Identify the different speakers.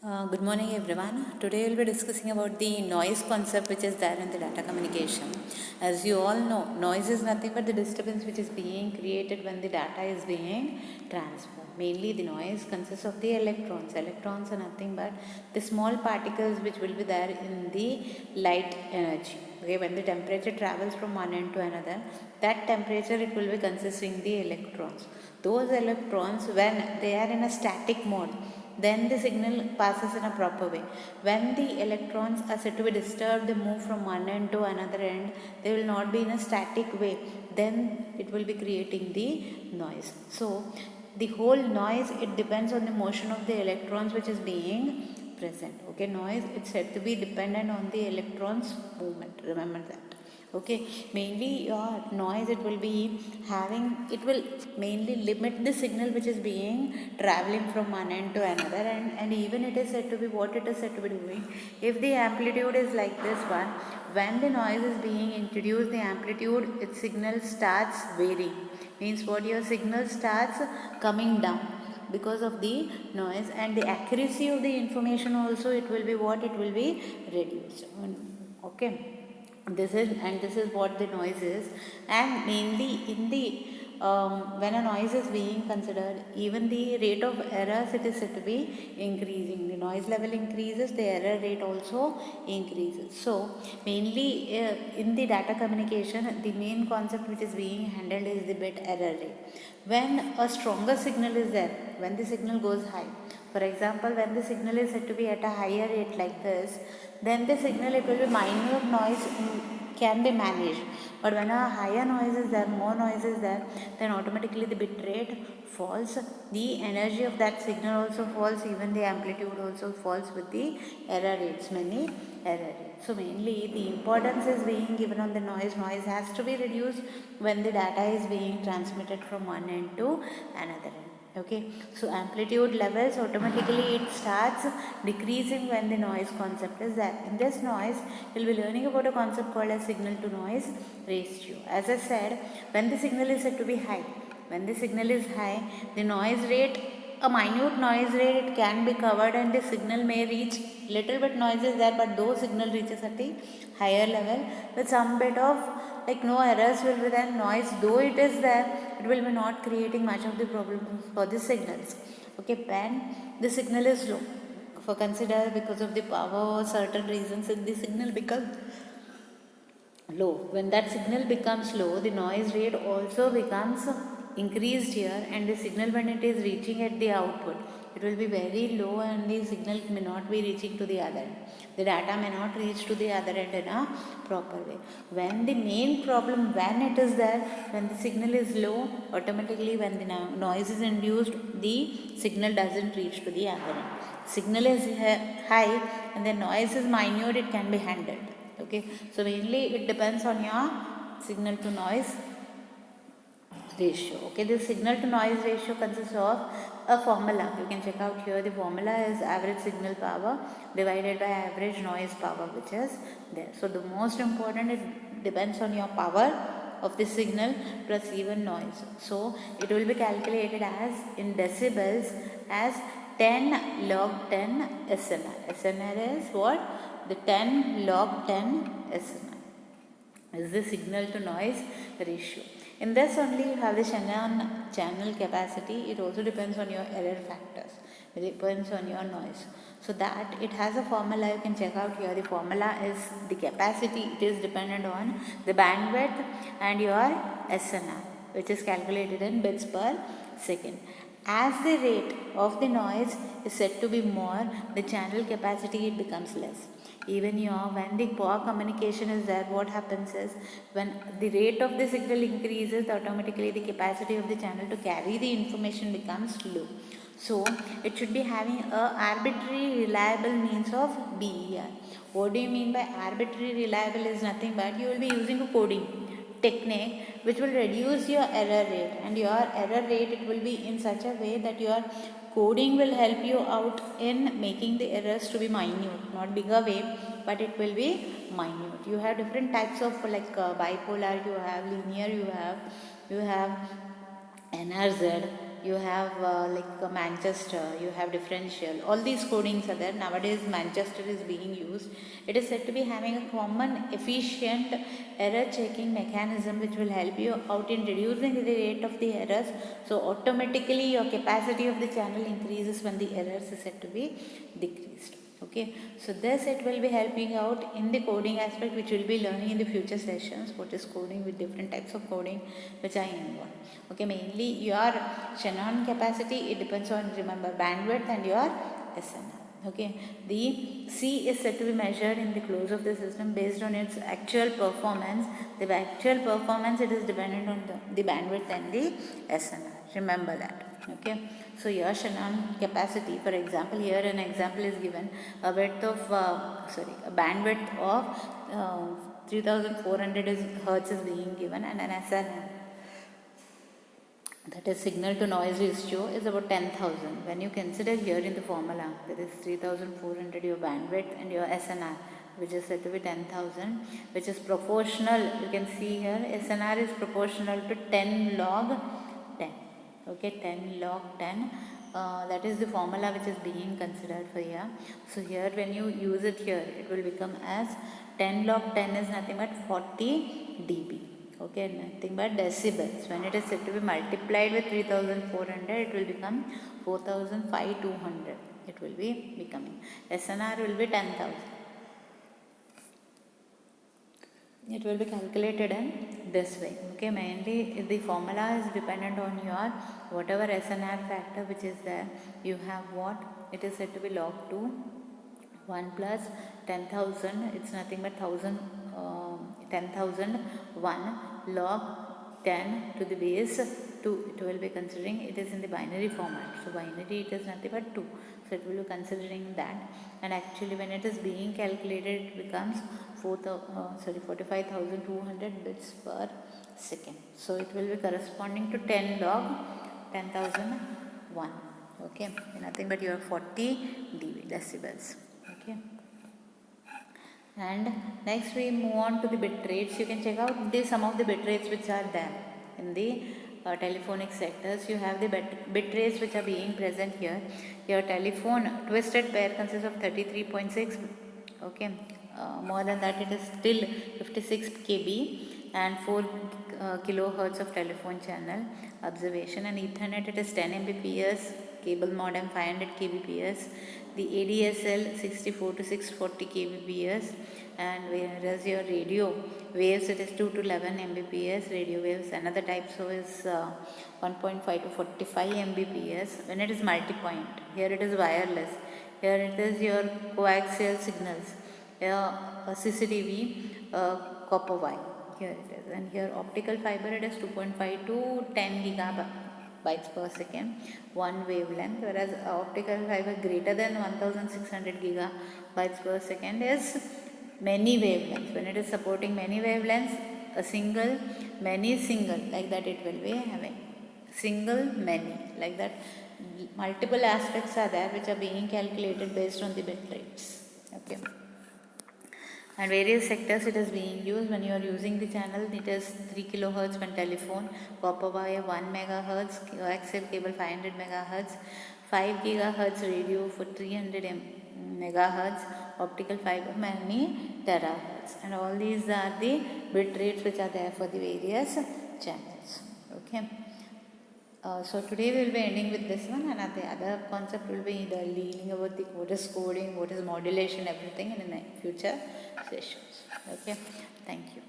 Speaker 1: Good morning everyone. Today we'll be discussing about the noise concept which is there in the data communication. As you all know, noise is nothing but the disturbance which is being created when the data is being transferred. Mainly the noise consists of the electrons. Electrons are nothing but the small particles which will be there in the light energy. Okay, when the temperature travels from one end to another, that temperature it will be consisting the electrons. Those electrons, when they are in a static mode, then the signal passes in a proper way. When the electrons are said to be disturbed, they move from one end to another end, they will not be in a static way, then it will be creating the noise. So the whole noise, it depends on the motion of the electrons which is being present. Okay, noise, it's said to be dependent on the electrons movement, remember that. Okay, mainly your noise, it will be having, it will mainly limit the signal which is being traveling from one end to another, and even it is said to be what it is said to be doing. If the amplitude is like this one, when the noise is being introduced, the amplitude, its signal starts varying. Means what, your signal starts coming down because of the noise, and the accuracy of the information also, it will be what, it will be reduced. Okay, this is what the noise is. And mainly in the when a noise is being considered, even the rate of errors, it is said to be increasing. The noise level increases, the error rate also increases. So mainly in the data communication, the main concept which is being handled is the bit error rate. When a stronger signal is there, when the signal goes high, for example, when the signal is said to be at a higher rate like this, then the signal, it will be minor noise can be managed. But when a higher noise is there, more noise is there, then automatically the bit rate falls, the energy of that signal also falls, even the amplitude also falls with the error rates, many error rates. So mainly the importance is being given on the noise. Noise has to be reduced when the data is being transmitted from one end to another end. Okay, so amplitude levels, automatically it starts decreasing when the noise concept is there. In this noise, we'll be learning about a concept called as signal to noise ratio. As I said, when the signal is said to be high, when the signal is high, the noise rate, a minute noise rate, it can be covered, and the signal may reach, little bit noise is there, but those signal reaches at the higher level with some bit of, like, no errors will be there. Noise, though it is there, it will be not creating much of the problem for the signals. Okay, when the signal is low, for consider, because of the power or certain reasons, if the signal becomes low, when that signal becomes low, the noise rate also becomes increased here, and the signal, when it is reaching at the output, it will be very low, and the signal may not be reaching to the other end. The data may not reach to the other end in a proper way. When the main problem, when it is there, when the signal is low, automatically when the noise is induced, the signal doesn't reach to the other end. Signal is high and the noise is minute, it can be handled. Okay, so mainly it depends on your signal to noise ratio. Okay, this signal to noise ratio consists of a formula. You can check out here. The formula is average signal power divided by average noise power, which is there. So the most important, it depends on your power of the signal plus even noise. So it will be calculated as in decibels as 10 log 10 SNR. SNR is what? The 10 log 10 SNR is the signal to noise ratio. In this only you have the channel capacity. It also depends on your error factors. It depends on your noise. So that it has a formula, you can check out here. The formula is the capacity. It is dependent on the bandwidth and your SNR, which is calculated in bits per second. As the rate of the noise is said to be more, the channel capacity, it becomes less. Even here, when the poor communication is there, what happens is, when the rate of the signal increases, automatically the capacity of the channel to carry the information becomes low. So it should be having a arbitrary reliable means of BER. What do you mean by arbitrary reliable? Is nothing but you will be using a coding technique which will reduce your error rate, and your error rate, it will be in such a way that your coding will help you out in making the errors to be minute, not bigger way, but it will be minute. You have different types of, like, bipolar, you have linear, you have NRZ, you have Manchester, you have differential. All these codings are there. Nowadays Manchester is being used. It is said to be having a common efficient error checking mechanism which will help you out in reducing the rate of the errors. So automatically your capacity of the channel increases when the errors is said to be decreased. Okay, so this it will be helping out in the coding aspect, which we'll be learning in the future sessions. What is coding with different types of coding which I involve. Okay, mainly your Shannon capacity, it depends on, remember, bandwidth and your SNR. Okay, the C is said to be measured in the close of the system based on its actual performance. The actual performance, it is dependent on the bandwidth and the SNR. Remember that. Okay, so your Shannon capacity, for example, here an example is given, a width of a bandwidth of 3400 hertz is being given, and an SNR, that is signal to noise ratio, is about 10,000. When you consider here in the formula, there is 3400 your bandwidth and your SNR, which is said to be 10,000, which is proportional. You can see here SNR is proportional to 10 log 10. Okay, 10 log 10. That is the formula which is being considered for here. So here when you use it here, it will become as 10 log 10 is nothing but 40 dB. Okay, nothing but decibels. When it is said to be multiplied with 3400, it will become 4500. It will be becoming. SNR will be 10,000. It will be calculated in this way. Okay, mainly the formula is dependent on your whatever SNR factor which is there. You have what? It is said to be log 2. 1 plus 10,000, it's nothing but 10,001 log 10 to the base 2. It will be considering, it is in the binary format. So binary, it is nothing but 2. So it will be considering that. And actually when it is being calculated, it becomes 45,200 bits per second. So it will be corresponding to 10 log 10,001. Okay, nothing but your 40 dB decibels. Okay, and next we move on to the bit rates. You can check out some of the bit rates which are there in the telephonic sectors. You have the bit rates which are being present here. Your telephone twisted pair consists of 33.6. Okay, more than that, it is still 56 kb and 4 kilohertz of telephone channel observation, and Ethernet, it is 10 Mbps, cable modem 500 kbps, the ADSL 64 to 640 kbps, and whereas your radio waves, it is 2 to 11 Mbps radio waves. Another type so is 1.5 to 45 Mbps when it is multi-point. Here it is wireless. Here it is your coaxial signals. Here CCTV copper wire. Here it is, and here optical fiber, it is 2.5 to 10 gigabytes per second, one wavelength, whereas optical fiber greater than 1600 gigabytes per second is many wavelengths. When it is supporting many wavelengths, a single, many, single, like that it will be having. Single, many, like that. Multiple aspects are there which are being calculated based on the bit rates. Okay. And various sectors it is being used. When you are using the channel, it is 3 kilohertz when telephone, copper wire 1 megahertz, coaxial cable 500 megahertz, 5 gigahertz radio for 300 megahertz, optical fiber many terahertz, and all these are the bit rates which are there for the various channels. Okay. So today we will be ending with this one, and the other concept will be the learning about the what is coding, what is modulation, everything in the future sessions. Okay, thank you.